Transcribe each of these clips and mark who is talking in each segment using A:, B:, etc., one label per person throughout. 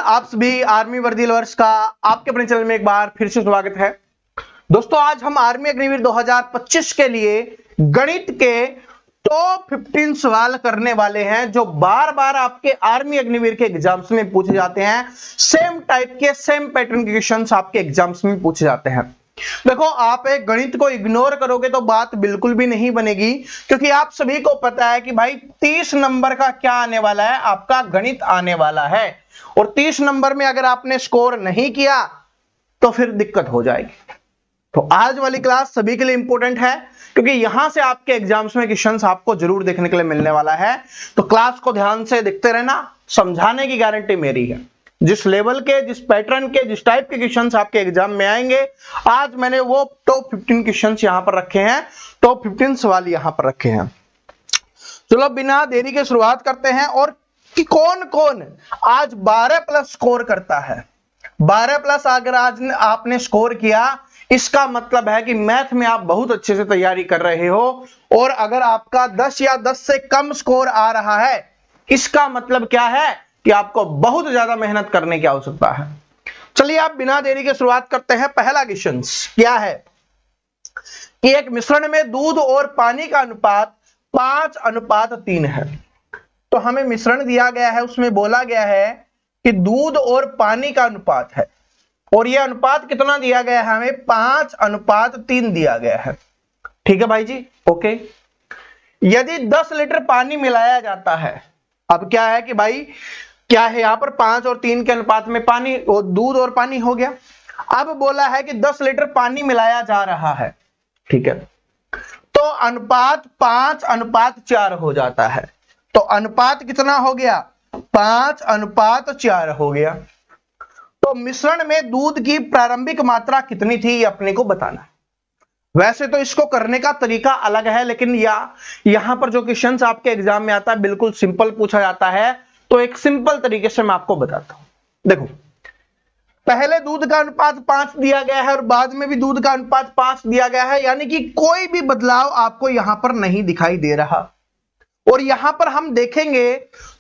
A: आप सभी आर्मी वर्दी लवर्स का आपके अपने चैनल में एक बार फिर से स्वागत है। दोस्तों आज हम आर्मी अग्निवीर 2025 के लिए गणित के टॉप 15 सवाल करने वाले हैं जो बार बार आपके आर्मी अग्निवीर के एग्जाम्स में पूछे जाते हैं। सेम टाइप के सेम पैटर्न के क्वेश्चंस आपके एग्जाम्स में पूछे जाते हैं। देखो आप एक गणित को इग्नोर करोगे तो बात बिल्कुल भी नहीं बनेगी, क्योंकि आप सभी को पता है कि भाई 30 नंबर का क्या आने वाला है, आपका गणित आने वाला है। और 30 नंबर में अगर आपने स्कोर नहीं किया तो फिर दिक्कत हो जाएगी। तो आज वाली क्लास सभी के लिए इंपॉर्टेंट है, क्योंकि यहां से आपके एग्जाम्स में क्वेश्चंस आपको जरूर देखने के लिए मिलने वाला है। तो क्लास को ध्यान से देखते रहना, समझाने की गारंटी मेरी है। जिस लेवल के, जिस पैटर्न के, जिस टाइप के क्वेश्चंस आपके एग्जाम में आएंगे, आज मैंने वो टॉप 15 क्वेश्चंस यहां पर रखे हैं, टॉप 15 सवाल यहां पर रखे हैं। चलो बिना देरी के शुरुआत करते हैं। और कि कौन कौन आज 12 प्लस स्कोर करता है। 12 प्लस अगर आज आपने स्कोर किया, इसका मतलब है कि मैथ में आप बहुत अच्छे से तैयारी कर रहे हो। और अगर आपका 10 या 10 से कम स्कोर आ रहा है, इसका मतलब क्या है कि आपको बहुत ज्यादा मेहनत करने की आवश्यकता है। चलिए आप बिना देरी के शुरुआत करते हैं। पहला क्वेश्चन क्या है कि एक मिश्रण में दूध और पानी का अनुपात 5:3 है। तो हमें मिश्रण दिया गया है, उसमें बोला गया है कि दूध और पानी का अनुपात है, और यह अनुपात कितना दिया गया है, हमें 5:3 दिया गया है। ठीक है भाई जी, ओके। यदि 10 लीटर पानी मिलाया जाता है, अब क्या है कि भाई क्या है यहां पर 5 और 3 के अनुपात में पानी और दूध और पानी हो गया। अब बोला है कि 10 लीटर पानी मिलाया जा रहा है, ठीक है, तो अनुपात 5:4 हो जाता है। तो अनुपात कितना हो गया, 5:4 हो गया। तो मिश्रण में दूध की प्रारंभिक मात्रा कितनी थी, ये अपने को बताना है। वैसे तो इसको करने का तरीका अलग है, लेकिन यहां पर जो क्वेश्चंस आपके एग्जाम में आता है बिल्कुल सिंपल पूछा जाता है। तो एक सिंपल तरीके से मैं आपको बताता हूं। देखो पहले दूध का अनुपात 5 दिया गया है और बाद में भी दूध का अनुपात 5 दिया गया है, यानी कि कोई भी बदलाव आपको यहां पर नहीं दिखाई दे रहा। और यहां पर हम देखेंगे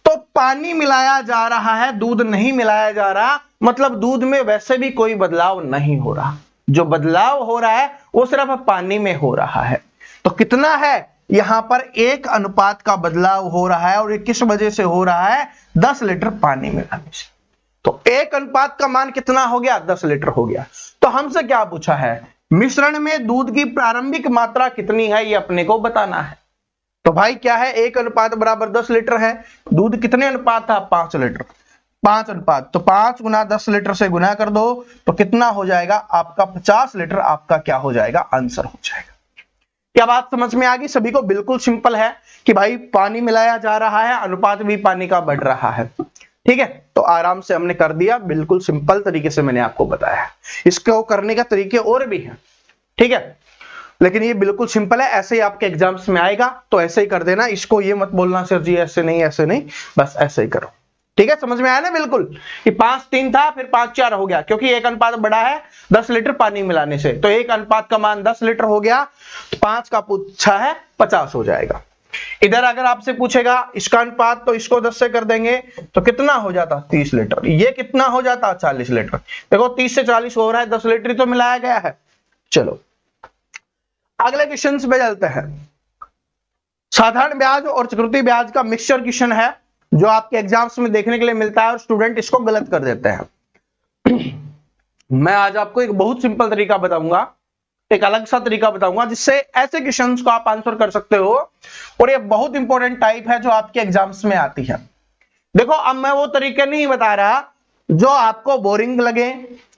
A: तो पानी मिलाया जा रहा है, दूध नहीं मिलाया जा रहा, मतलब दूध में वैसे भी कोई बदलाव नहीं हो रहा। जो बदलाव हो रहा है वो सिर्फ पानी में हो रहा है। तो कितना है, यहां पर 1 अनुपात का बदलाव हो रहा है। और ये किस वजह से हो रहा है, 10 लीटर पानी मिलाने से। तो 1 अनुपात का मान कितना हो गया, 10 लीटर हो गया। तो हमसे क्या पूछा है, मिश्रण में दूध की प्रारंभिक मात्रा कितनी है, ये अपने को बताना है। तो भाई क्या है, 1 अनुपात बराबर 10 लीटर है। दूध कितने अनुपात था, 5 लीटर, 5 अनुपात। तो 5 गुना 10 लीटर से गुना कर दो तो कितना हो जाएगा आपका, 50 लीटर आपका क्या हो जाएगा, आंसर हो जाएगा। क्या बात समझ में आ गई सभी को? बिल्कुल सिंपल है कि भाई पानी मिलाया जा रहा है, अनुपात भी पानी का बढ़ रहा है। ठीक है, तो आराम से हमने कर दिया, बिल्कुल सिंपल तरीके से मैंने आपको बताया है। इसको करने का तरीके और भी हैं, ठीक है, लेकिन ये बिल्कुल सिंपल है। ऐसे ही आपके एग्जाम्स में आएगा तो ऐसे ही कर देना। इसको ये मत बोलना सर जी ऐसे नहीं, ऐसे नहीं, बस ऐसे ही करो। ठीक है, समझ में आया ना? बिल्कुल कि 5:3 था, फिर 5:4 हो गया, क्योंकि 1 अनुपात बढ़ा है 10 लीटर पानी मिलाने से। तो 1 अनुपात का मान 10 लीटर हो गया, तो 5 का पूछा है 50 हो जाएगा। इधर अगर आपसे पूछेगा इसका अनुपात, तो इसको 10 से कर देंगे तो कितना हो जाता, 30 लीटर। ये कितना हो जाता, 40 लीटर। देखो 30 से 40 हो रहा है, 10 लीटर तो मिलाया गया है। चलो अगले क्वेश्चन पे चलते हैं। साधारण ब्याज और चक्रवृद्धि ब्याज का मिक्सचर क्वेश्चन है जो आपके एग्जाम्स में देखने के लिए मिलता है, और स्टूडेंट इसको गलत कर देते हैं। मैं आज आपको एक बहुत सिंपल तरीका बताऊंगा, एक अलग सा तरीका बताऊंगा, जिससे ऐसे क्वेश्चंस को आप आंसर कर सकते हो। और ये बहुत इंपॉर्टेंट टाइप है जो आपके एग्जाम्स में आती है। देखो अब मैं वो तरीके नहीं बता रहा जो आपको बोरिंग लगे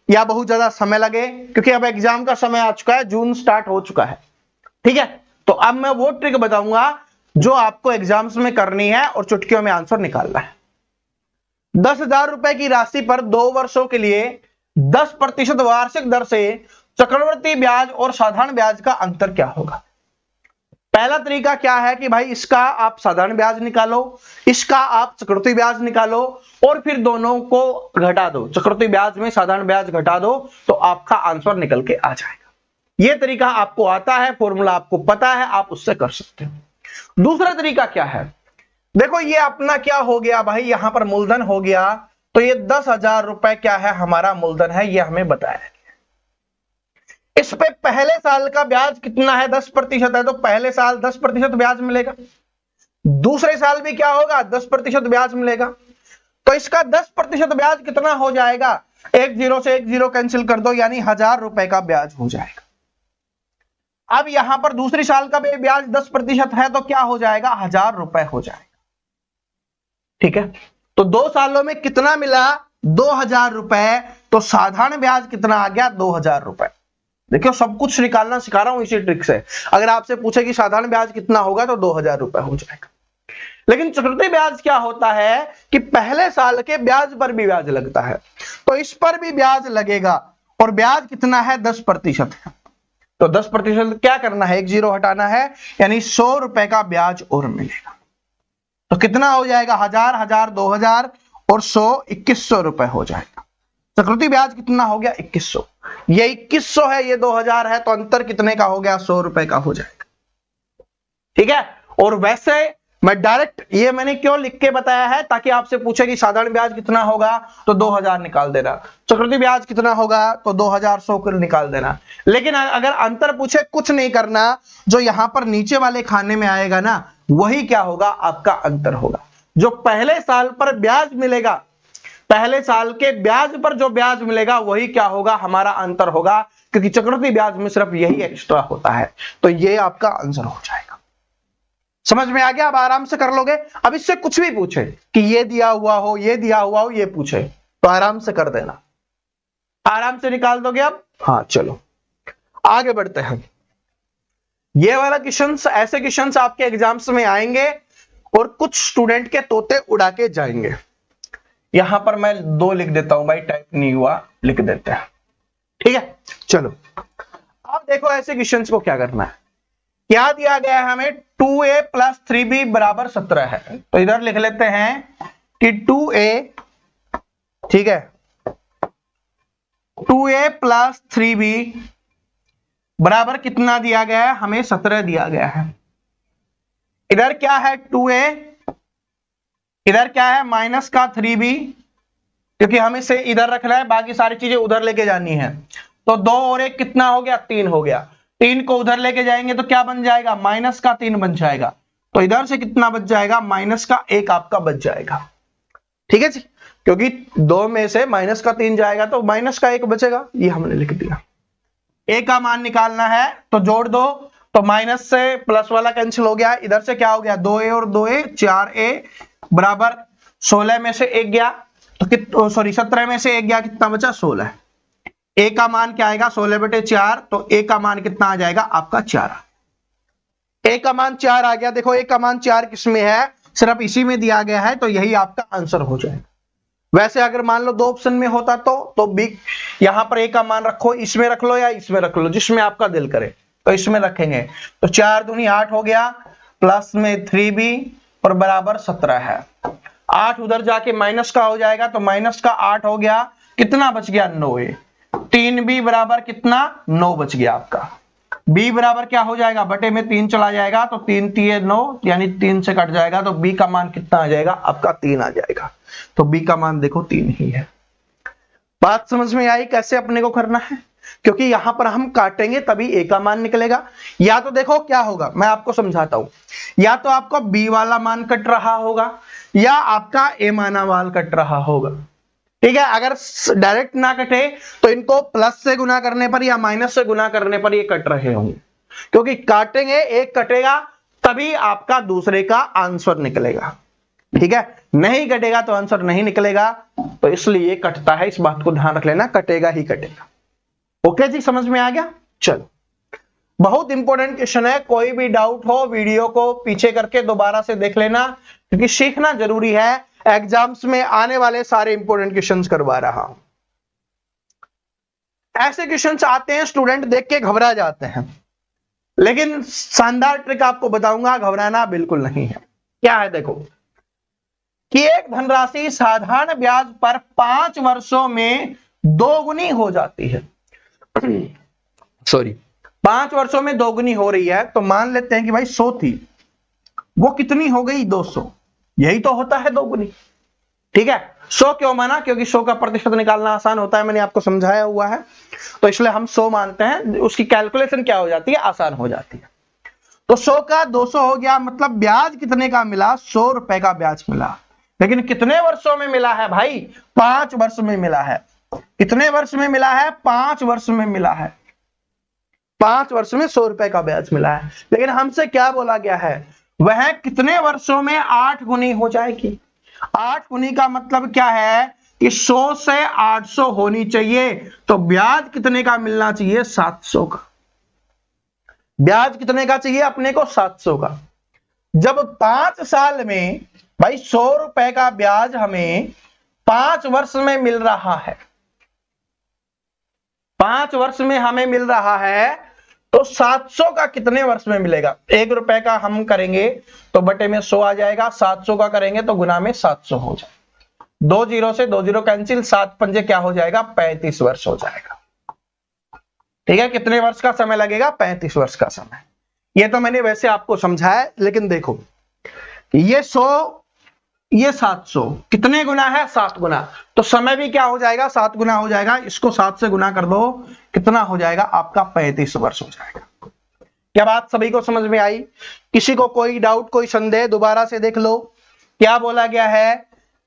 A: या बहुत ज्यादा समय लगे, क्योंकि अब एग्जाम का समय आ चुका है, जून स्टार्ट हो चुका है। ठीक है, तो अब मैं वो ट्रिक बताऊंगा जो आपको एग्जाम्स में करनी है और चुटकियों में आंसर निकालना है। 10,000 रुपए की राशि पर 2 वर्षों के लिए 10% वार्षिक दर से चक्रवृद्धि ब्याज और साधारण ब्याज का अंतर क्या होगा। पहला तरीका क्या है कि भाई इसका आप साधारण ब्याज निकालो, इसका आप चक्रवृद्धि ब्याज निकालो, और फिर दोनों को घटा दो, चक्रवृद्धि ब्याज में साधारण ब्याज घटा दो, तो आपका आंसर निकल के आ जाएगा। यह तरीका आपको आता है, फॉर्मूला आपको पता है, आप उससे कर सकते हो। दूसरा तरीका क्या है, देखो ये अपना क्या हो गया भाई, यहां पर मूलधन हो गया, तो ये 10,000 रुपए क्या है, हमारा मूलधन है, ये हमें बताया है। इस पे पहले साल का ब्याज कितना है, 10% है, तो पहले साल 10% ब्याज मिलेगा। दूसरे साल भी क्या होगा, 10% ब्याज मिलेगा। तो इसका 10% ब्याज कितना हो जाएगा, एक जीरो से एक जीरो कैंसिल कर दो, यानी 1,000 रुपए का ब्याज हो जाएगा। अब यहां पर दूसरी साल का भी ब्याज 10% है, तो क्या हो जाएगा, 1,000 रुपए हो जाएगा। ठीक है, तो 2 सालों में कितना मिला, 2,000 रुपए। तो साधारण ब्याज कितना आ गया, 2,000 रुपए। देखियो सब कुछ निकालना सिखा रहा हूं इसी ट्रिक से। अगर आपसे पूछे कि साधारण ब्याज कितना होगा, तो 2,000 रुपए हो जाएगा। लेकिन चक्रवृद्धि ब्याज क्या होता है कि पहले साल के ब्याज पर भी ब्याज लगता है, तो इस पर भी ब्याज लगेगा, और ब्याज कितना है, 10% है। तो 10% क्या करना है, एक जीरो हटाना है, यानी 100 रुपए का ब्याज और मिलेगा। तो कितना हो जाएगा, 1,000, 1,000, 2,000 और 100, 2,100 रुपए हो जाएगा। चक्रवृद्धि ब्याज कितना हो गया, 2,100। ये 2,100 है, ये 2,000 है, तो अंतर कितने का हो गया, 100 रुपए का हो जाएगा। ठीक है, और वैसे मैं डायरेक्ट ये मैंने क्यों लिख के बताया है, ताकि आपसे पूछे कि साधारण ब्याज कितना होगा, तो 2,000 निकाल देना, चक्रवृद्धि ब्याज कितना होगा, तो 2,100 को निकाल देना। लेकिन अगर अंतर पूछे, कुछ नहीं करना, जो यहां पर नीचे वाले खाने में आएगा ना, वही क्या होगा, आपका अंतर होगा। जो पहले साल पर ब्याज मिलेगा, पहले साल के ब्याज पर जो ब्याज मिलेगा, वही क्या होगा, हमारा अंतर होगा, क्योंकि चक्रवृद्धि ब्याज में सिर्फ यही एक्स्ट्रा होता है। तो ये आपका आंसर हो जाएगा। समझ में आ गया, अब आराम से कर लोगे। अब इससे कुछ भी पूछे कि ये दिया हुआ हो, ये दिया हुआ हो, ये पूछे, तो आराम से कर देना, आराम से निकाल दोगे अब। हाँ चलो आगे बढ़ते हैं। ये वाला क्वेश्चंस, ऐसे क्वेश्चंस आपके एग्जाम्स में आएंगे और कुछ स्टूडेंट के तोते उड़ा के जाएंगे। यहां पर मैं 2 लिख देता हूं भाई, टाइप नहीं हुआ, लिख देते हैं। ठीक है, चलो अब देखो ऐसे क्वेश्चंस को क्या करना है। क्या दिया गया है हमें, 2a + 3b = 17 है, तो इधर लिख लेते हैं कि 2a, ठीक है, 2a + 3b बराबर कितना दिया गया है, हमें 17 दिया गया है। इधर क्या है 2a, इधर क्या है माइनस का 3b, क्योंकि हमें से इधर रखना है, बाकी सारी चीजें उधर लेके जानी है। तो 2 और 1 कितना हो गया, 3 हो गया। 3 को उधर लेके जाएंगे तो क्या बन जाएगा, माइनस का 3 बन जाएगा। तो इधर से कितना बच जाएगा, माइनस का 1 आपका बच जाएगा। ठीक है जी, क्योंकि 2 में से माइनस का 3 जाएगा तो माइनस का 1 बचेगा, ये हमने लिख दिया। a का मान निकालना है तो जोड़ दो, तो माइनस से प्लस वाला कैंसिल हो गया। इधर से क्या हो गया, 2a और 2a 4a बराबर 16 में से 1 गया, तो सॉरी 17 में से 1 गया, कितना बचा, 16। a का मान क्या आएगा, 16/4, तो a का मान कितना आ जाएगा आपका 4। a का मान 4 आ गया। देखो a का मान 4 किसमें है, सिर्फ इसी में दिया गया है, तो यही आपका आंसर हो जाएगा। वैसे अगर मान लो 2 ऑप्शन में होता तो बी, यहां पर a का मान रखो, इसमें रख लो या इसमें रख लो, जिसमें आपका दिल करे, तो इसमें रखेंगे। तो 4 दूनी 8 हो गया, प्लस में 3b और बराबर 17 है। 8 उधर जाके माइनस का हो जाएगा, तो माइनस का 8 हो गया, कितना बच गया, 9a। 3b बराबर कितना, 9 बच गया आपका। b बराबर क्या हो जाएगा, बटे में 3 चला जाएगा, तो 3 3 9, यानी 3 से कट जाएगा, तो b का मान कितना आ जाएगा आपका, 3 आ जाएगा। तो b का मान देखो 3 ही है। बात समझ में आई कैसे अपने को करना है, क्योंकि यहां पर हम काटेंगे तभी a का मान निकलेगा। या तो देखो क्या होगा, मैं आपको समझाता हूं, या तो आपको b वाला मान कट रहा होगा, या आपका a माना वाल कट रहा होगा। ठीक है, अगर डायरेक्ट ना कटे तो इनको प्लस से गुना करने पर या माइनस से गुना करने पर ये कट रहे होंगे, क्योंकि काटेंगे, एक कटेगा तभी आपका दूसरे का आंसर निकलेगा। ठीक है, नहीं कटेगा तो आंसर नहीं निकलेगा, तो इसलिए ये कटता है, इस बात को ध्यान रख लेना, कटेगा ही कटेगा। ओके जी, समझ में आ गया। चलो, बहुत इंपॉर्टेंट क्वेश्चन है, कोई भी डाउट हो वीडियो को पीछे करके दोबारा से देख लेना, क्योंकि सीखना जरूरी है। एग्जाम्स में आने वाले सारे इंपॉर्टेंट क्वेश्चंस करवा रहा हूं। ऐसे क्वेश्चंस आते हैं, स्टूडेंट देख के घबरा जाते हैं, लेकिन शानदार ट्रिक आपको बताऊंगा, घबराना बिल्कुल नहीं है। क्या है देखो, कि एक धनराशि साधारण ब्याज पर 5 वर्षों में 2 गुनी हो जाती है। सॉरी, 5 वर्षों में 2 गुनी हो रही है, तो मान लेते हैं कि भाई 100 थी, वो कितनी हो गई, 200। यही तो होता है 2 गुनी। ठीक है, 100 क्यों माना? क्योंकि 100 का प्रतिशत निकालना आसान होता है, मैंने आपको समझाया हुआ है, तो इसलिए हम 100 मानते हैं। उसकी कैलकुलेशन क्या हो जाती है? आसान हो जाती है। तो 100 का 200 हो गया, मतलब ब्याज कितने का मिला? 100 रुपए का ब्याज मिला। लेकिन कितने वर्षों में मिला है भाई? 5 वर्ष में मिला है। कितने वर्ष में मिला है? 5 वर्ष में मिला है। 5 वर्ष में 100 रुपए का ब्याज मिला है। लेकिन हमसे क्या बोला गया है? वह कितने वर्षों में 8 गुनी हो जाएगी। 8 गुनी का मतलब क्या है कि 100 से 800 होनी चाहिए। तो ब्याज कितने का मिलना चाहिए? 700 का। ब्याज कितने का चाहिए अपने को? 700 का। जब 5 साल में भाई 100 रुपए का ब्याज हमें 5 वर्ष में मिल रहा है, 5 वर्ष में हमें मिल रहा है, तो 700 का कितने वर्ष में मिलेगा? 1 रुपए का हम करेंगे तो बटे में 100 आ जाएगा, 700 का करेंगे तो गुना में 700 हो जाएगा। 2 जीरो से 2 जीरो कैंसिल, 7 पंजे क्या हो जाएगा? 35 वर्ष हो जाएगा। ठीक है, कितने वर्ष का समय लगेगा? 35 वर्ष का समय। ये तो मैंने वैसे आपको समझाया, लेकिन देखो ये 100 ये 700 कितने गुना है? 7 गुना। तो समय भी क्या हो जाएगा? 7 गुना हो जाएगा। इसको 7 से गुना कर दो, कितना हो जाएगा आपका? 35 वर्ष हो जाएगा। क्या बात सभी को समझ में आई? किसी को कोई डाउट, कोई संदेह? दोबारा से देख लो। क्या बोला गया है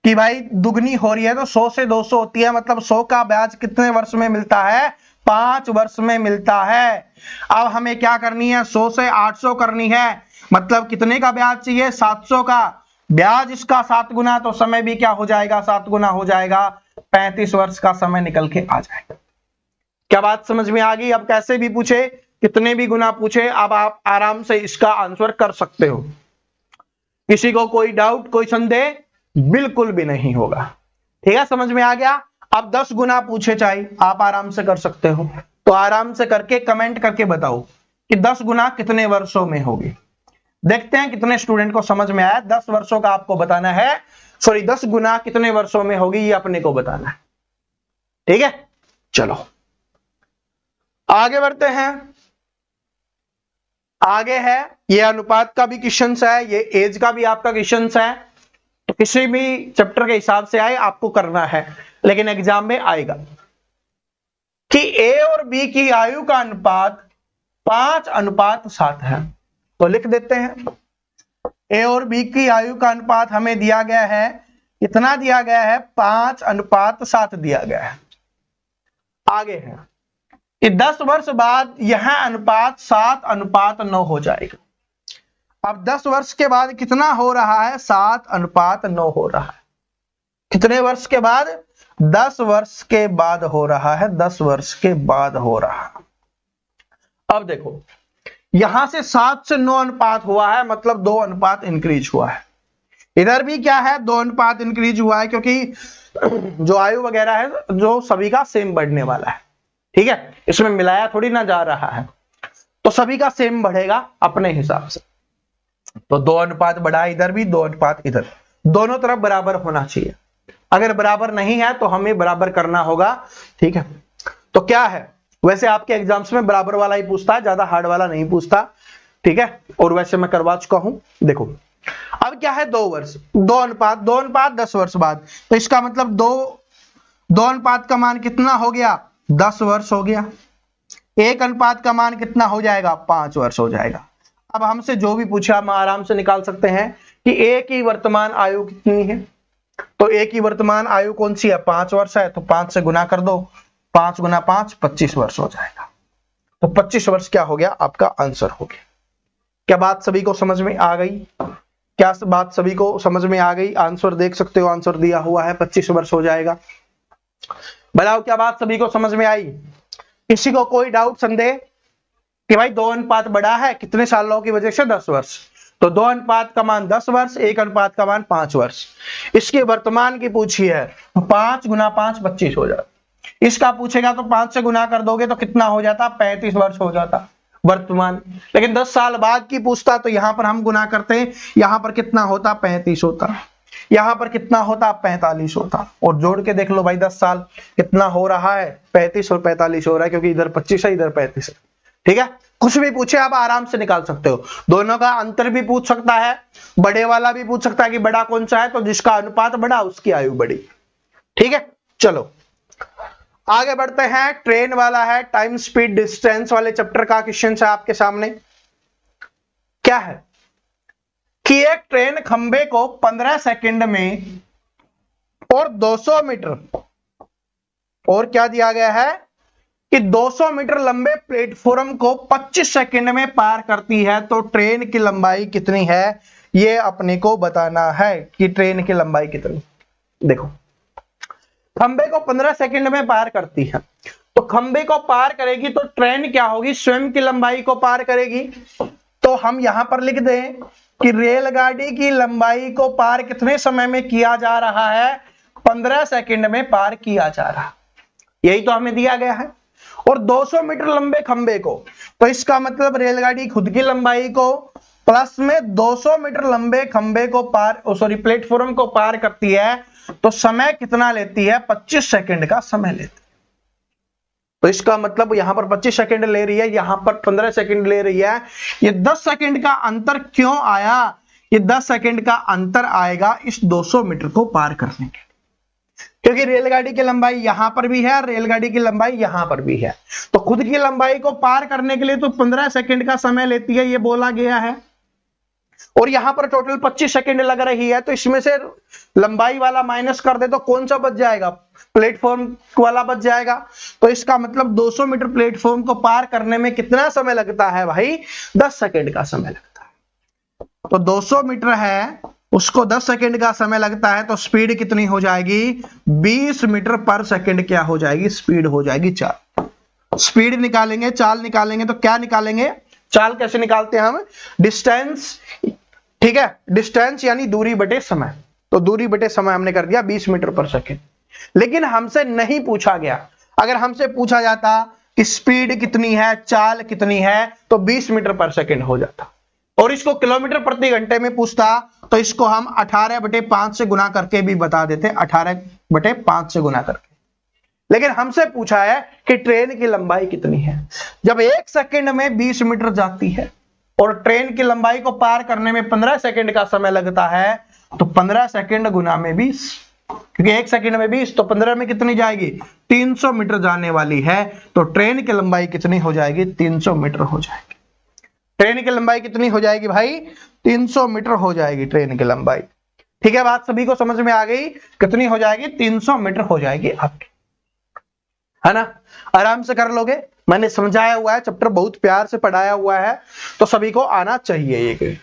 A: कि भाई दुगनी हो रही है तो 100 से 200 होती है, मतलब 100 का ब्याज कितने वर्ष में मिलता है? 5 वर्ष में मिलता है। अब हमें क्या करनी है? 100 से 800 करनी है, मतलब कितने का ब्याज चाहिए? 700 का। ब्याज इसका 7 गुना, तो समय भी क्या हो जाएगा? 7 गुना हो जाएगा। 35 वर्ष का समय निकल के आ जाएगा। क्या बात समझ में आ गई? अब कैसे भी पूछे, कितने भी गुना पूछे, अब आप आराम से इसका आंसर कर सकते हो। किसी को कोई डाउट, कोई संदेह बिल्कुल भी नहीं होगा। ठीक है, समझ में आ गया? अब 10 गुना पूछे चाहे, आप आराम से कर सकते हो। तो आराम से करके कमेंट करके बताओ कि 10 गुना कितने वर्षों में होगी। देखते हैं कितने स्टूडेंट को समझ में आया। 10 वर्षों का आपको बताना है, सॉरी 10 गुना कितने वर्षों में होगी ये अपने को बताना है। ठीक है, चलो आगे बढ़ते हैं। आगे है ये अनुपात का भी क्वेश्चन है, ये एज का भी आपका क्वेश्चन है। तो किसी भी चैप्टर के हिसाब से आए आपको करना है, लेकिन एग्जाम में आएगा कि ए और बी की आयु का अनुपात 5:7 है। तो लिख देते हैं, ए और बी की आयु का अनुपात हमें दिया गया है, कितना दिया गया है? 5:7 दिया गया है। आगे है कि 10 वर्ष बाद यह अनुपात 7:9 हो जाएगा। अब 10 वर्ष के बाद कितना हो रहा है? 7:9 हो रहा है। कितने वर्ष के बाद? 10 वर्ष के बाद हो रहा है। 10 वर्ष के बाद हो रहा है। अब देखो यहां से 7 से 9 अनुपात हुआ है, मतलब 2 अनुपात इंक्रीज हुआ है। इधर भी क्या है? 2 अनुपात इंक्रीज हुआ है, क्योंकि जो आयु वगैरह है जो सभी का सेम बढ़ने वाला है। ठीक है, इसमें मिलाया थोड़ी ना जा रहा है, तो सभी का सेम बढ़ेगा अपने हिसाब से। तो 2 अनुपात बढ़ा इधर भी, 2 अनुपात इधर, दोनों तरफ बराबर होना चाहिए। अगर बराबर नहीं है तो हमें बराबर करना होगा। ठीक है, तो क्या है, वैसे आपके एग्जाम्स में बराबर वाला ही पूछता है, ज्यादा हार्ड वाला नहीं पूछता। ठीक है, और वैसे मैं करवा चुका हूं। देखो अब क्या है? 2 वर्ष, 2 अनुपात 10 वर्ष बाद, तो इसका मतलब 2 अनुपात का मान कितना हो गया? 10 वर्ष हो गया। 1 अनुपात का मान कितना हो जाएगा? 5 वर्ष हो जाएगा। अब हमसे जो भी पूछा हम आराम से निकाल सकते हैं कि ए की वर्तमान आयु कितनी है। तो ए की वर्तमान आयु कौन सी है? 5 वर्ष है, तो 5 से गुना कर दो, 5 गुना 5 25 वर्ष हो जाएगा। तो 25 वर्ष क्या हो गया? आपका आंसर हो गया। क्या बात सभी को समझ में आ गई? क्या बात सभी को समझ में आ गई? आंसर देख सकते हो, आंसर दिया हुआ है, 25 वर्ष हो जाएगा। बताओ क्या बात सभी को समझ में आई? किसी को कोई डाउट, संदेह कि भाई 2 अनुपात बढ़ा है कितने सालों की वजह से? 10 वर्ष। तो 2 अनुपात का मान 10 वर्ष, 1 अनुपात का मान 5 वर्ष। इसके वर्तमान की पूछी है, 5 गुना 5 25 हो जाता। इसका पूछेगा तो 5 से गुना कर दोगे तो कितना हो जाता? 35 वर्ष हो जाता वर्तमान। लेकिन 10 साल बाद की पूछता तो यहां पर हम गुना करते, यहां पर कितना होता? 35 होता। यहां पर कितना होता? 45 होता। और जोड़ के देख लो भाई, 10 साल कितना हो रहा है? 35 और 45 हो रहा है, क्योंकि इधर 25 है इधर 35 है। ठीक है, कुछ भी पूछे आप आराम से निकाल सकते हो। दोनों का अंतर भी पूछ सकता है, बड़े वाला भी पूछ सकता है कि बड़ा कौन सा है, तो जिसका अनुपात बढ़ा उसकी आयु बढ़ी। ठीक है, चलो आगे बढ़ते हैं। ट्रेन वाला है, टाइम स्पीड डिस्टेंस वाले चैप्टर का क्वेश्चन है आपके सामने। क्या है कि एक ट्रेन खंबे को 15 सेकंड में और 200 मीटर, और क्या दिया गया है कि 200 मीटर लंबे प्लेटफॉर्म को 25 सेकंड में पार करती है, तो ट्रेन की लंबाई कितनी है, ये अपने को बताना है कि ट्रेन की लंबाई कितनी। देखो, खंबे को 15 सेकंड में पार करती है, तो खंबे को पार करेगी तो ट्रेन क्या होगी, स्वयं की लंबाई को पार करेगी। तो हम यहां पर लिख दें कि रेलगाड़ी की लंबाई को पार कितने समय में किया जा रहा है, 15 सेकंड में पार किया जा रहा, यही तो हमें दिया गया है। और 200 मीटर लंबे खंबे को, तो इसका मतलब रेलगाड़ी खुद की लंबाई को प्लस में 200 मीटर लंबे खंबे को पार, प्लेटफॉर्म को पार करती है, तो समय कितना लेती है, 25 सेकंड का समय लेती है। तो इसका मतलब यहां पर 25 सेकंड ले रही है, यहां पर 15 सेकंड ले रही है। ये 10 सेकंड का अंतर क्यों आया, ये 10 सेकंड का अंतर आएगा इस 200 मीटर को पार करने के, क्योंकि रेलगाड़ी की लंबाई यहां पर भी है, रेलगाड़ी की लंबाई यहां पर भी है, तो खुद की लंबाई को पार करने के लिए तो 15 सेकंड का समय लेती है, ये बोला गया है। और यहां पर टोटल 25 सेकंड लग रही है, तो इसमें से लंबाई वाला माइनस कर दे तो कौन सा बच जाएगा, प्लेटफॉर्म वाला बच जाएगा। तो इसका मतलब 200 मीटर प्लेटफॉर्म को पार करने में कितना समय लगता है भाई, 10 सेकंड का समय लगता है। तो 200 मीटर है, उसको 10 सेकंड का समय लगता है, तो स्पीड कितनी हो जाएगी, 20 मीटर पर सेकंड क्या हो जाएगी, स्पीड हो जाएगी 4। स्पीड निकालेंगे, चाल निकालेंगे, तो क्या निकालेंगे, चाल कैसे निकालते हैं हम, डिस्टेंस, ठीक है, डिस्टेंस यानी दूरी बटे समय, तो दूरी बटे समय हमने कर दिया 20 मीटर पर सेकंड। लेकिन हमसे नहीं पूछा गया, अगर हमसे पूछा जाता कि स्पीड कितनी है, चाल कितनी है, तो 20 मीटर पर सेकंड हो जाता। और इसको किलोमीटर प्रति घंटे में पूछता, तो इसको हम 18/5 से गुना करके भी बता देते, 18/5 से गुना करके। लेकिन हमसे पूछा है कि ट्रेन की लंबाई कितनी है। जब 1 सेकंड में 20 मीटर जाती है और ट्रेन की लंबाई को पार करने में 15 सेकंड का समय लगता है, तो 15 सेकंड गुना में 20, क्योंकि 1 सेकंड में 20, तो 15 में कितनी जाएगी, 300 मीटर जाने वाली है, तो ट्रेन की लंबाई कितनी हो जाएगी, 300 मीटर हो जाएगी। ट्रेन की लंबाई कितनी हो जाएगी भाई, 300 मीटर हो जाएगी ट्रेन की लंबाई। ठीक है, बात सभी को समझ में आ गई, कितनी हो जाएगी, 300 मीटर हो जाएगी आपकी, है ना, आराम से कर लोगे, मैंने समझाया हुआ है, चैप्टर बहुत प्यार से पढ़ाया हुआ है, तो सभी को आना चाहिए ये।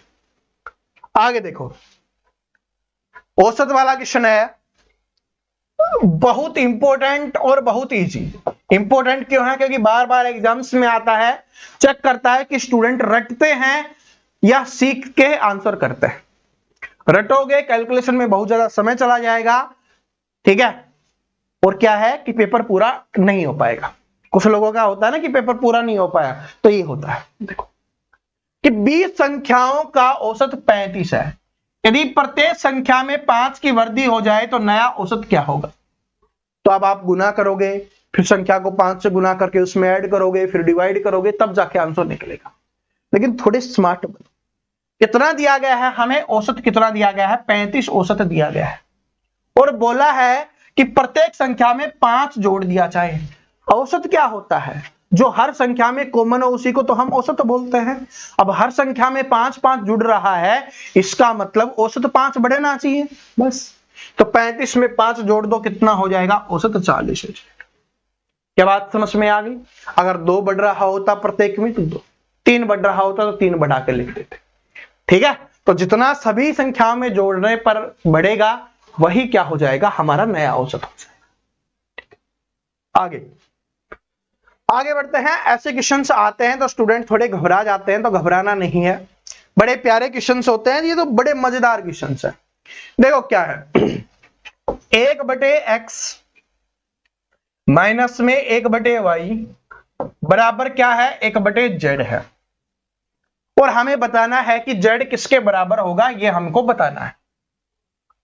A: आगे देखो, औसत वाला क्वेश्चन है, बहुत इंपॉर्टेंट और बहुत इजी। इंपॉर्टेंट क्यों है, क्योंकि बार बार एग्जाम्स में आता है, चेक करता है कि स्टूडेंट रटते हैं या सीख के आंसर करते हैं। रटोगे, कैलकुलेशन में बहुत ज्यादा समय चला जाएगा, ठीक है, और क्या है कि पेपर पूरा नहीं हो पाएगा। कुछ लोगों का होता है ना कि पेपर पूरा नहीं हो पाया, तो ये होता है। देखो कि 20 संख्याओं का औसत 35 है, यदि प्रत्येक संख्या में 5 की वृद्धि हो जाए तो नया औसत क्या होगा। तो अब आप गुना करोगे, फिर संख्या को 5 से गुना करके उसमें ऐड करोगे, फिर डिवाइड करोगे, तब जाके आंसर निकलेगा। लेकिन थोड़े स्मार्ट बनो। कितना दिया गया है हमें, औसत कितना दिया गया है, 35 औसत दिया गया है, और बोला है कि प्रत्येक संख्या में 5 जोड़ दिया जाए। औसत क्या होता है, जो हर संख्या में कॉमन हो उसी को तो हम औसत बोलते हैं। अब हर संख्या में 5-5 जुड़ रहा है, इसका मतलब औसत 5 बढ़ना चाहिए, बस। तो 35 में 5 जोड़ दो, कितना हो जाएगा, औसत 40 हो जाएगा। क्या बात समझ में आ गई। अगर 2 बढ़ रहा होता प्रत्येक में तो 2, 3 बढ़ रहा होता तो 3 बढ़ा के लिख देते, ठीक है। तो जितना सभी संख्याओं में जोड़ने पर बढ़ेगा, वही क्या हो जाएगा, हमारा नया औसत हो जाएगा। आगे बढ़ते हैं। ऐसे क्वेश्चंस आते हैं तो स्टूडेंट थोड़े घबरा जाते हैं, तो घबराना नहीं है, बड़े प्यारे क्वेश्चंस होते हैं ये, तो बड़े मजेदार क्वेश्चंस हैं। देखो क्या है, 1/x माइनस में 1/y बराबर क्या है, 1/z है, और हमें बताना है कि z किसके बराबर होगा, ये हमको बताना है।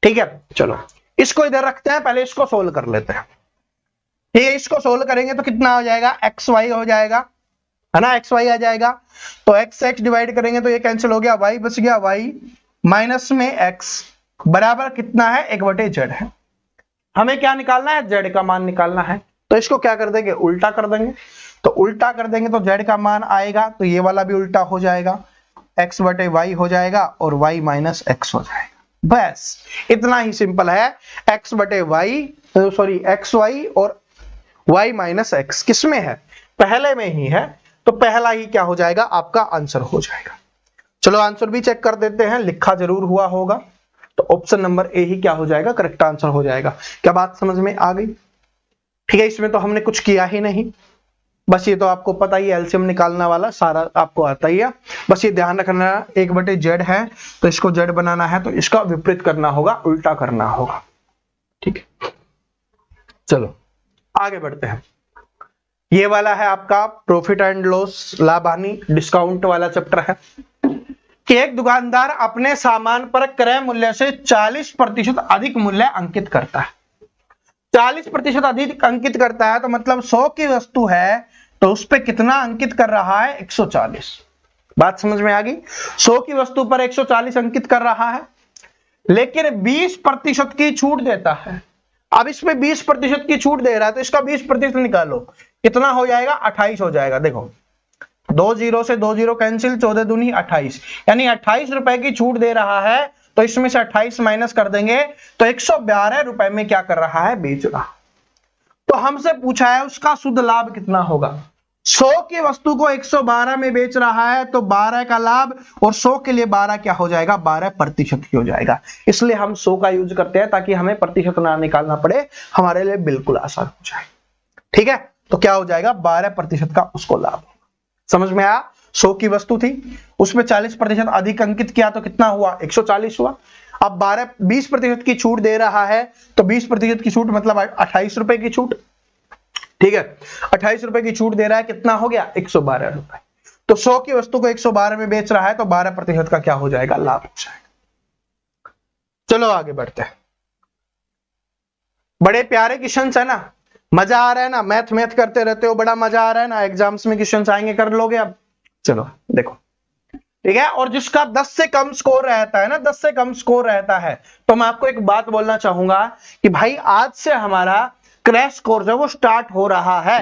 A: ठीक है, चलो इसको इधर रखते हैं, पहले इसको सोल्व कर लेते हैं। ठीक है, इसको सोल्व करेंगे तो कितना हो जाएगा, xy हो जाएगा, है ना, xy आ जाएगा। तो x डिवाइड करेंगे तो ये कैंसिल हो गया, y बच गया, y माइनस में x बराबर कितना है, 1/z है। हमें क्या निकालना है, जेड का मान निकालना है। तो इसको क्या कर देंगे, उल्टा कर देंगे। तो उल्टा कर देंगे तो जेड का मान आएगा, तो ये वाला भी उल्टा हो जाएगा, x बटे वाई हो जाएगा और y माइनस एक्स हो जाएगा। बस इतना ही सिंपल है। x बटे वाई, सॉरी एक्स वाई और y माइनस एक्स किसमें है, पहले में ही है, तो पहला ही क्या हो जाएगा, आपका आंसर हो जाएगा। चलो आंसर भी चेक कर देते हैं, लिखा जरूर हुआ होगा। तो ऑप्शन नंबर ए ही क्या हो जाएगा, करेक्ट आंसर हो जाएगा। क्या बात समझ में आ गई? ठीक है, इसमें तो हमने कुछ किया ही नहीं, बस ये तो आपको पता ही है, एलसीएम निकालना वाला सारा आपको आता ही है। बस ये ध्यान रखना, एक बटे जेड है तो इसको जेड बनाना है, तो इसका विपरीत करना होगा, उल्टा करना होगा। ठीक है, चलो आगे बढ़ते हैं। ये वाला है आपका प्रॉफिट एंड लॉस, लाभ हानि डिस्काउंट वाला चैप्टर है कि एक दुकानदार अपने सामान पर क्रय मूल्य से 40% अधिक मूल्य अंकित करता है। 40% अधिक अंकित करता है तो मतलब 100 की वस्तु है तो उस पे कितना अंकित कर रहा है, 140। बात समझ में आ गई? 100 की वस्तु पर 140 अंकित कर रहा है, लेकिन 20% की छूट देता है। अब इसमें 20% की छूट दे रहा है तो इसका 20% निकालो, कितना हो जाएगा, 28 हो जाएगा। देखो 2 जीरो से 2 जीरो कैंसिल, 14 दूनी 28, यानी 28 रुपए की छूट दे रहा है, तो इसमें से 28 माइनस कर देंगे तो 112 रुपए में क्या कर रहा है, बेच रहा। तो हमसे पूछा है उसका शुद्ध लाभ कितना होगा। 100 की वस्तु को 112 में बेच रहा है तो 12 का लाभ, और 100 के लिए 12 क्या हो जाएगा, 12% ही हो जाएगा। इसलिए हम 100 का यूज करते हैं ताकि हमें प्रतिशत ना निकालना पड़े, हमारे लिए बिल्कुल आसान हो जाए। ठीक है, तो क्या हो जाएगा, 12% का उसको लाभ। समझ में आया? 100 की वस्तु थी, उसमें 40% अधिक अंकित किया तो कितना हुआ, 140 हुआ। अब 20% की छूट दे रहा है तो 20% की छूट मतलब 28 रुपए की छूट। ठीक है, 28 रुपए की छूट दे रहा है, कितना हो गया, 112 रुपए। तो 100 की वस्तु को 112 में बेच रहा है तो 12% का क्या हो जाएगा, लाभ हो जाएगा। चलो आगे बढ़ते हैं। बड़े प्यारे क्वेश्चंस है ना, मजा आ रहा है ना, मैथ करते रहते हो, बड़ा मजा आ रहा है ना, एग्जाम्स में क्वेश्चंस आएंगे, कर लोगे अब। चलो देखो, ठीक है, और जिसका 10 से कम स्कोर रहता है ना, 10 से कम स्कोर रहता है, तो मैं आपको एक बात बोलना चाहूंगा कि भाई आज से हमारा क्रैश कोर्स है वो स्टार्ट हो रहा है।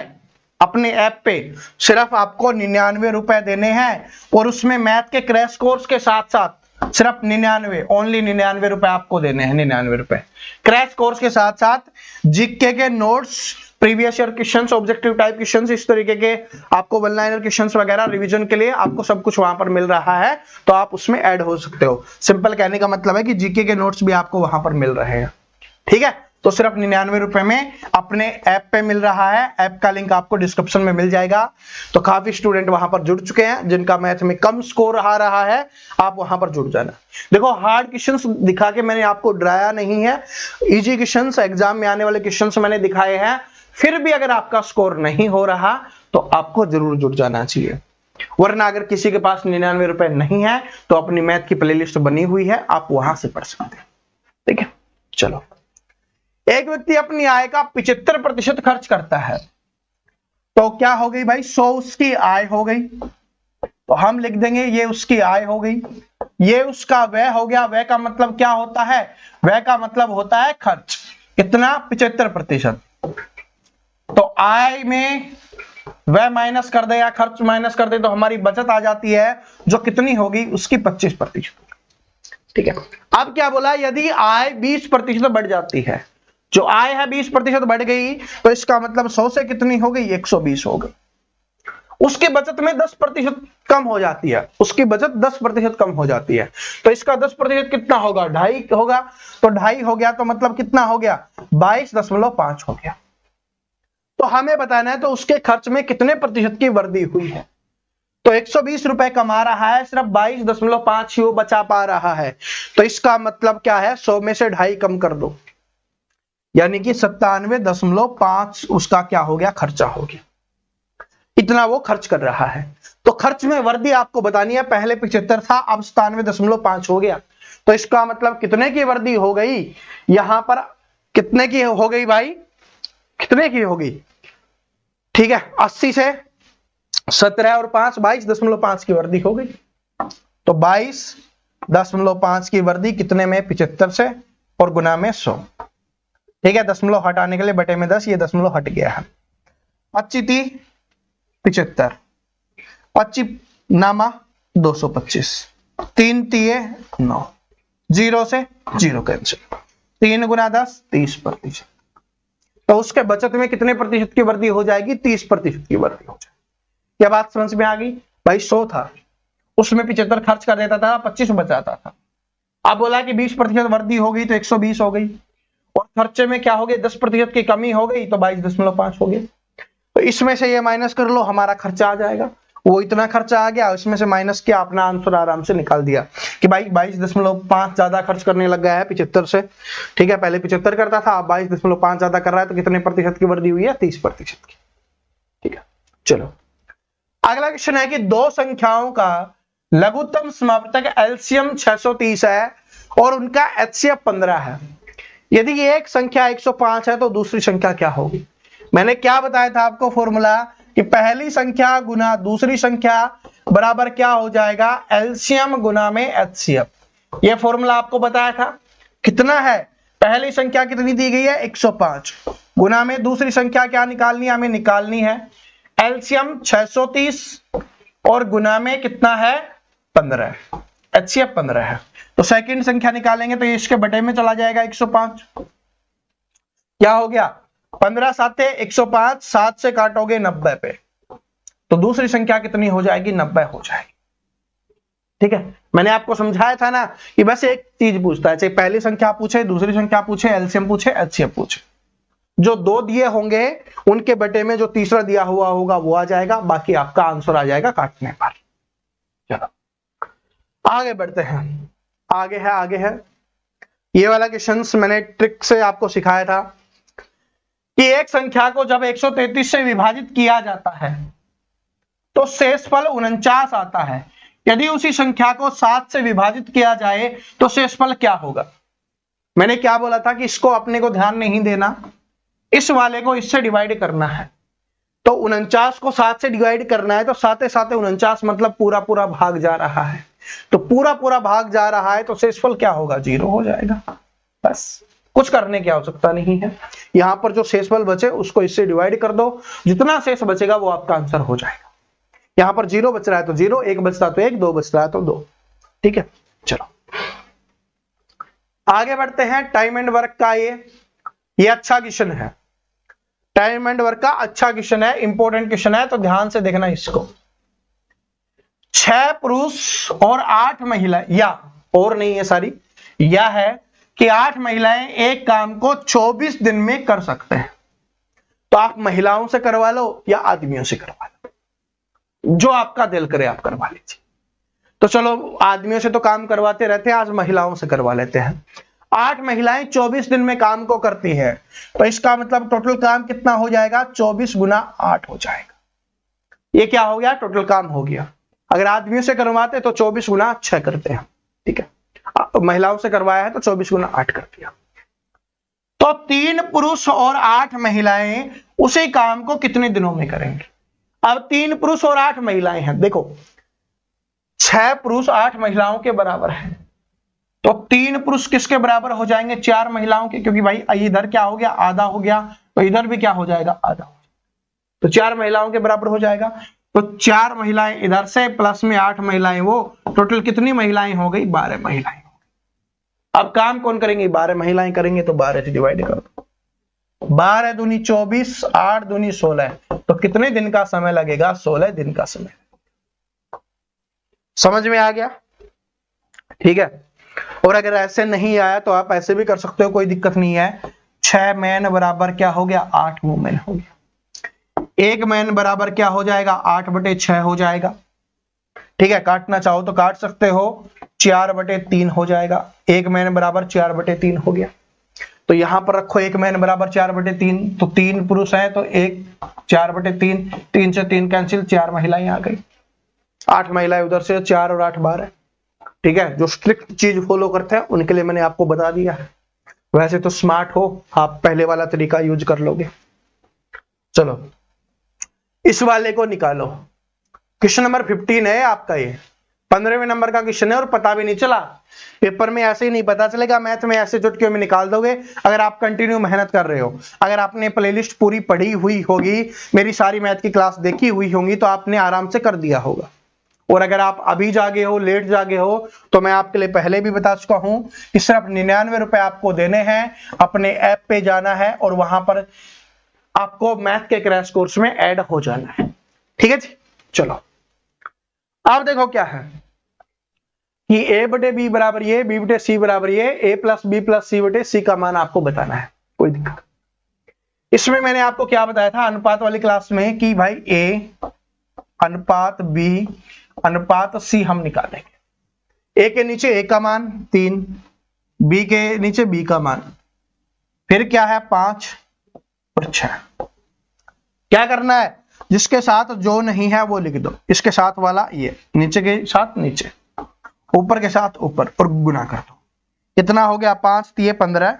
A: अपने ऐप पे सिर्फ आपको 99 रुपए देने हैं, और उसमें मैथ के क्रैश कोर्स के साथ साथ सिर्फ 99, ओनली 99 रुपए आपको देने हैं। 99 रुपए क्रैश कोर्स के साथ साथ जीके के notes, previous year questions, objective type questions, इस तरीके के आपको वन लाइनर क्वेश्चंस वगैरह रिवीजन के लिए आपको सब कुछ वहां पर मिल रहा है, तो आप उसमें ऐड हो सकते हो। सिंपल कहने का मतलब है कि जीके के नोट्स भी आपको वहां पर मिल रहे हैं। ठीक है, तो सिर्फ 99 रुपए में अपने ऐप पे मिल रहा है। ऐप का लिंक आपको डिस्क्रिप्शन में मिल जाएगा। तो काफी स्टूडेंट वहां पर जुड़ चुके हैं, जिनका मैथ में कम स्कोर आ रहा है, आप वहां पर जुड़ जाना। देखो हार्ड क्वेश्चंस दिखा के मैंने आपको डराया नहीं है, इजी क्वेश्चंस, एग्जाम में आने वाले क्वेश्चंस मैंने दिखाए हैं। फिर भी अगर आपका स्कोर नहीं हो रहा तो आपको जरूर जुड़ जाना चाहिए, वरना अगर किसी के पास 99 रुपए नहीं है तो अपनी मैथ की प्लेलिस्ट बनी हुई है, आप वहां से पढ़ सकते हैं। ठीक है, चलो। एक व्यक्ति अपनी आय का 75% खर्च करता है, तो क्या हो गई भाई, 100 उसकी आय हो गई, तो हम लिख देंगे ये उसकी आय हो गई, ये उसका व्यय हो गया। व्यय का मतलब क्या होता है, व्यय का मतलब होता है खर्च। कितना, 75%। तो आय में व्यय माइनस कर दे या खर्च माइनस कर दे तो हमारी बचत आ जाती है, जो कितनी होगी, उसकी 25%। ठीक है, अब क्या बोला, यदि आय 20% बढ़ जाती है, जो आय है 20% बढ़ गई, तो इसका मतलब 100 से कितनी हो गई, 120 हो गई। उसकी बचत में 10% कम हो जाती है, उसकी बचत 10% कम हो जाती है, तो इसका 10% कितना होगा, 2.5 होगा। तो 2.5 हो गया तो मतलब कितना हो गया, 22.5 हो गया। तो हमें बताना है तो उसके खर्च में कितने प्रतिशत की वृद्धि हुई है। तो 120 रुपए कमा रहा है, सिर्फ 22.5 ही वो बचा पा रहा है, तो इसका मतलब क्या है, 100 में से 2.5 कम कर दो, यानी कि 97.5 उसका क्या हो गया, खर्चा हो गया। इतना वो खर्च कर रहा है। तो खर्च में वृद्धि आपको बतानी है, पहले 75 था, अब 97.5 हो गया, तो इसका मतलब कितने की वृद्धि हो गई, यहां पर कितने की हो गई भाई, कितने की होगी, ठीक है, 80 से 17 और 5, 22.5 की वृद्धि हो गई। तो 22.5 की वृद्धि कितने में, 75 से, और गुना में 100। ठीक है, दशमलव हटाने के लिए बटे में 10, ये दशमलव हट गया है। 25 30 75, 25 नामा 225, 3 तिये 9, 0 से 0 कैंसिल, 3 गुना 10 30%। तो उसके बचत में कितने प्रतिशत की वृद्धि हो जाएगी? 30% की वृद्धि हो जाएगी। क्या बात समझ में आ गई? भाई 100 था, उसमें 75 खर्च कर देता था, 25 बचाता था। अब बोला कि 20% वृद्धि हो गई तो 120 हो गई, और खर्चे में क्या हो गई? 10% की कमी हो गई तो 22.5 हो गया। तो इसमें से ये माइनस कर लो, हमारा खर्चा आ जाएगा। वो इतना खर्चा आ गया, इसमें से माइनस किया, अपना आंसर आराम से निकाल दिया कि भाई 22.5 ज्यादा खर्च करने लग गया है 75 से। ठीक है, पहले 75 करता था, अब 22.5 ज्यादा कर रहा है, तो कितने प्रतिशत की वृद्धि हुई है? 30% की। ठीक है, चलो अगला क्वेश्चन है कि दो संख्याओं का लघुत्तम समापतक एलसीएम 630 है और उनका एचसीएफ 15 है। यदि एक संख्या 105 है तो दूसरी संख्या क्या होगी? मैंने क्या बताया था आपको फॉर्मूला कि पहली संख्या गुना दूसरी संख्या बराबर क्या हो जाएगा? एलसीएम गुना में एचसीएफ। यह फॉर्मूला आपको बताया था। कितना है? पहली संख्या कितनी दी गई है? 105, गुना में दूसरी संख्या क्या निकालनी है? हमें निकालनी है एलसीएम 630 और गुना में कितना है? 15, एचसीएफ 15 है। तो सेकंड संख्या निकालेंगे तो ये इसके बटे में चला जाएगा 105। क्या हो गया? 15 7 105, 7 से काटोगे 90 पे, तो दूसरी संख्या कितनी हो जाएगी? 90 हो जाएगी। ठीक है, मैंने आपको समझाया था ना कि बस एक चीज पूछता है, चाहे पहली संख्या पूछे, दूसरी संख्या पूछे, एलसीएम पूछे, एचसीएफ पूछे, जो दो दिए होंगे उनके बटे में जो तीसरा दिया हुआ होगा वो आ जाएगा, बाकी आपका आंसर आ जाएगा काटने पर। चलो आगे बढ़ते हैं। आगे है ये वाला क्वेश्चन मैंने ट्रिक से आपको सिखाया था कि एक संख्या को जब 133 से विभाजित किया जाता है तो शेषफल 49 आता है। यदि उसी संख्या को 7 से विभाजित किया जाए तो शेषफल क्या होगा? मैंने क्या बोला था कि इसको अपने को ध्यान नहीं देना, इस वाले को इससे डिवाइड करना है। तो 49 को 7 से डिवाइड करना है तो 7 7 49 मतलब पूरा पूरा भाग जा रहा है, तो पूरा पूरा भाग जा रहा है तो शेषफल क्या होगा? 0 हो जाएगा। बस कुछ करने की आवश्यकता नहीं है। यहां पर जो शेषफल बचे उसको इससे डिवाइड कर दो, जितना शेष बचेगा वो आपका आंसर हो जाएगा। यहां पर 0 बच रहा है तो 0, 1 बच रहा है तो 1, 2 बच रहा है तो 2। ठीक है, चलो आगे बढ़ते हैं। टाइम एंड वर्क का ये अच्छा क्वेश्चन है। टाइम एंड वर्क का अच्छा क्वेश्चन है, इंपॉर्टेंट क्वेश्चन है, तो ध्यान से देखना इसको। 6 पुरुष और 8 महिला, या और नहीं है सारी, या है कि 8 महिलाएं एक काम को 24 दिन में कर सकते हैं। तो आप महिलाओं से करवा लो या आदमियों से करवा लो, जो आपका दिल करे आप करवा लीजिए। तो चलो आदमियों से तो काम करवाते रहते हैं, आज महिलाओं से करवा लेते हैं। 8 महिलाएं 24 दिन में काम को करती है, तो इसका मतलब टोटल काम कितना हो जाएगा? 24 गुना 8 हो जाएगा। ये क्या हो गया? टोटल काम हो गया। अगर आदमियों से करवाते तो 24 गुना 6 करते हैं। ठीक है, महिलाओं से करवाया है तो 24 गुना 8 कर दिया। तो 3 पुरुष और 8 महिलाएं उसी काम को कितने दिनों में करेंगे? अब 3 पुरुष और 8 महिलाएं हैं, देखो 6 पुरुष 8 महिलाओं के बराबर है, तो 3 पुरुष किसके बराबर हो जाएंगे? 4 महिलाओं के, क्योंकि भाई इधर क्या हो गया? आधा हो गया, तो इधर भी क्या हो जाएगा? आधा। तो 4 महिलाओं के बराबर हो जाएगा। तो 4 महिलाएं इधर से प्लस में 8 महिलाएं, वो टोटल कितनी महिलाएं हो गई? 12 महिलाएं। अब काम कौन करेंगे? 12 महिलाएं करेंगे, तो 12 से डिवाइड कर दो। 12 दूनी 24, 8 दूनी 16, तो कितने दिन का समय लगेगा? 16 दिन का समय। समझ में आ गया? ठीक है, और अगर ऐसे नहीं आया तो आप ऐसे भी कर सकते हो, कोई दिक्कत नहीं है। 6 मैन बराबर क्या हो गया? 8 वुमेन हो गया। 1 मैन बराबर क्या हो जाएगा? 8/6 हो जाएगा। ठीक है, काटना चाहो तो काट सकते हो, 4/3 हो जाएगा। 1 मैन बराबर 4/3 हो गया। तो यहां पर रखो 1 मैन बराबर 4/3, तो 3 पुरुष है तो 1 4/3, 3 से 3 कैंसिल, 4 महिलाएं आ गई। 8 महिलाएं उधर से, 4 और 8 12। ठीक है, जो स्ट्रिक्ट चीज फॉलो करते हैं उनके लिए मैंने आपको बता दिया है। वैसे तो स्मार्ट हो, आप पहले वाला तरीका यूज कर लोगे। चलो इस वाले को निकालो। क्वेश्चन नंबर 15 है आपका ये। 15वें नंबर का क्वेश्चन है और पता भी नहीं चला। पेपर में ऐसे ही नहीं पता चलेगा, मैथ में ऐसे चुटकियों में निकाल दोगे अगर आप कंटिन्यू मेहनत कर रहे हो। अगर आपने प्लेलिस्ट पूरी पढ़ी हुई होगी, मेरी सारी मैथ की क्लास देखी हुई होंगी, तो आपने आराम से कर दिया होगा। और अगर आप अभी जागे हो, लेट जागे हो, तो मैं आपके लिए पहले भी बता चुका हूं कि सिर्फ 99 रुपए आपको देने हैं, अपने ऐप पे जाना है और वहां पर आपको मैथ के क्रैश कोर्स में ऐड हो जाना है। ठीक है जी, चलो अब देखो क्या है कि a बटे b बराबर ये, b बटे c बराबर ये, a plus b plus c बटे c का मान आपको बताना है। कोई दिक्कत, इसमें मैंने आपको क्या बताया था अनुपात वाली क्लास में कि भाई a अनुपात b अनुपात c हम निकालेंगे। a के नीचे a का मान 3, b के नीचे b का मान, फिर क्या है 5 और 6। क्या करना है, जिसके साथ जो नहीं है वो लिख दो, इसके साथ वाला ये, नीचे के साथ नीचे, ऊपर के साथ ऊपर, और गुना कर दो। कितना हो गया 5 3 15,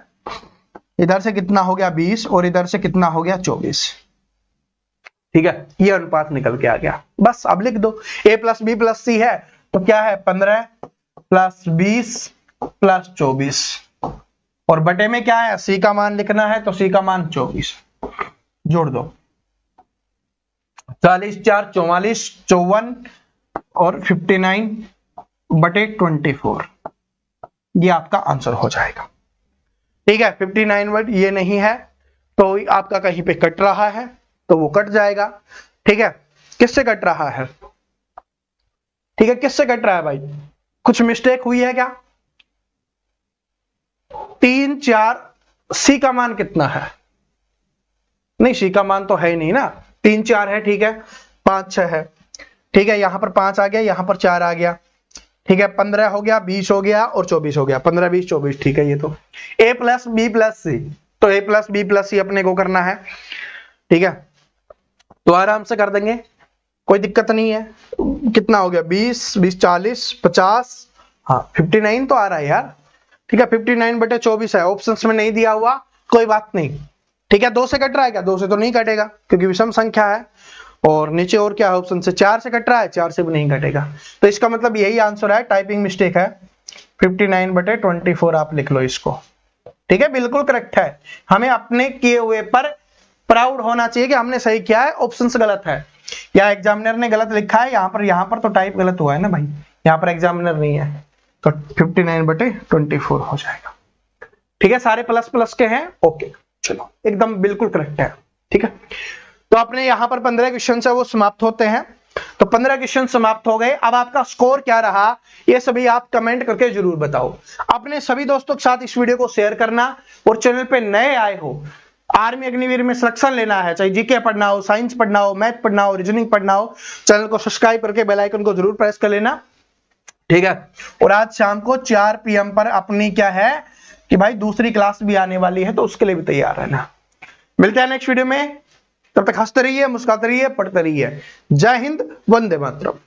A: इधर से कितना हो गया 20 और इधर से कितना हो गया 24। ठीक है, ये अनुपात निकल के आ गया। बस अब लिख दो, a plus b plus c है तो क्या है 15 प्लस 20 प्लस 24, और बटे में क्या है c का मान लिखना है तो c का मान 24। जोड़ दो, 40 4 44, 54 और 59 बटे 24, ये आपका आंसर हो जाएगा। ठीक है, 59 वर्ड ये नहीं है तो आपका कहीं पे कट रहा है तो वो कट जाएगा। ठीक है, किससे कट रहा है, ठीक है किससे कट रहा है भाई, कुछ मिस्टेक हुई है क्या? 3 4, सी का मान कितना है? नहीं, सी का मान तो है ही नहीं ना, 3 4 है, ठीक है 5 6 है, ठीक है यहां पर 5 आ गया, यहां पर 4 आ गया, ठीक है 15 हो गया, 20 हो गया और 24 हो गया, 15 20 24। ठीक है, ये तो a प्लस बी प्लस सी, तो a प्लस बी प्लस सी अपने को करना है। ठीक है, तो आराम से कर देंगे, कोई दिक्कत नहीं है। कितना हो गया 20 20 40 50, हाँ 59 तो आ रहा है यार। ठीक है, 59 बटे 24 है, ऑप्शंस में नहीं दिया हुआ, कोई बात नहीं। ठीक है, 2 से कट रहा है क्या? 2 से तो नहीं कटेगा क्योंकि विषम संख्या है, और नीचे और क्या है ऑप्शन से 4 से कट रहा है, 4 से भी नहीं कटेगा, तो इसका मतलब यही आंसर है, टाइपिंग मिस्टेक है, 59 बटे 24 आप लिख लो इसको। ठीक है, बिल्कुल करेक्ट है। हमें अपने किए हुए पर प्राउड होना चाहिए कि हमने सही किया है, ऑप्शंस गलत है या एग्जामिनर ने गलत लिखा है, यहाँ पर तो टाइप गलत हुआ है ना भाई, यहाँ पर एग्जामिनर नहीं है, तो 59 बटे 24 हो जाएगा। ठीक है, सारे प्लस प्लस के हैं, ओके चलो एकदम बिल्कुल करेक्ट है। ठीक है, तो अपने यहाँ पर 15 क्वेश्चन है वो समाप्त होते हैं, तो 15 क्वेश्चन समाप्त हो गए। अब आपका स्कोर क्या रहा ये सभी आप कमेंट करके जरूर बताओ। अपने सभी दोस्तों के साथ इस वीडियो को शेयर करना, और चैनल पे नए आए हो, आर्मी अग्निवीर में सिलेक्शन लेना है, चाहे जीके पढ़ना हो, साइंस पढ़ना हो, मैथ पढ़ना हो, रीजनिंग पढ़ना हो, चैनल को सब्सक्राइब करके बेल आइकन को जरूर प्रेस कर लेना। ठीक है, और आज शाम को 4 PM पर अपनी क्या है कि भाई दूसरी क्लास भी आने वाली है, तो उसके लिए भी तैयार रहना। मिलते हैं नेक्स्ट वीडियो में, तब तक हंसते रहिए, मुस्कुराते रहिए, पढ़ते रहिए। जय हिंद, वंदे मातरम।